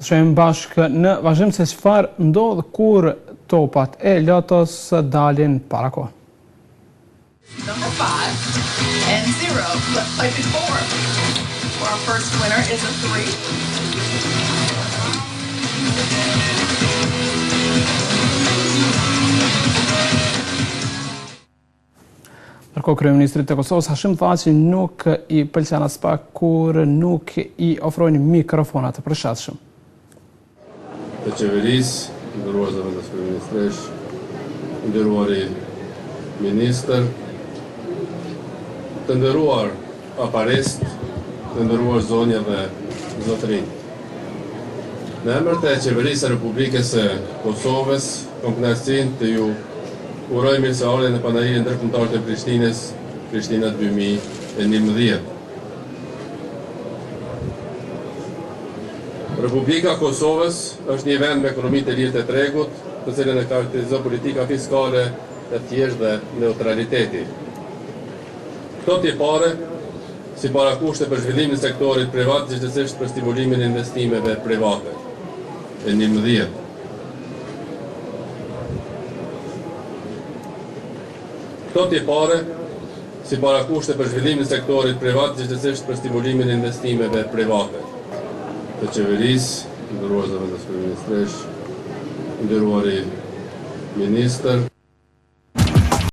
Shojmë bashkë në vazhdim se çfarë ndodh kur topat e lotos dalin para kohë. Number 5 and 0. Let's play before. Our first winner is a 3. Ndërkohë kryeministrit të Kosovës Hashim Thaçi nuk i pëlqen as pak kur nuk i ofrojnë mikrofona të përshtatshëm. Të qeverisë, nderuar zëvendës kryeministresh, nderuari ministër, të nderuar aparest, të nderuar zonja dhe zotërinj. Në emër të qeverisë së Republikës së Kosovës, kam kënaqësinë të ju uroj mirëseardhjen në panajirin ndërkombëtar të Prishtinës, Prishtina 2011. Republika e Kosovës është një vend me ekonomi të lirë të tregut, të cilën e karakterizon politika fiskale e thjeshtë dhe neutraliteti. Këto tipare, si parakushte për zhvillimin e sektorit privat, gjithsesi për stimulimin e investimeve private. E 11. Këto tipare, si parakushte për zhvillimin e sektorit privat, gjithsesi për stimulimin e investimeve private. Të qeverisë, nderuar zëvendës kryeministresh, nderuari ministër,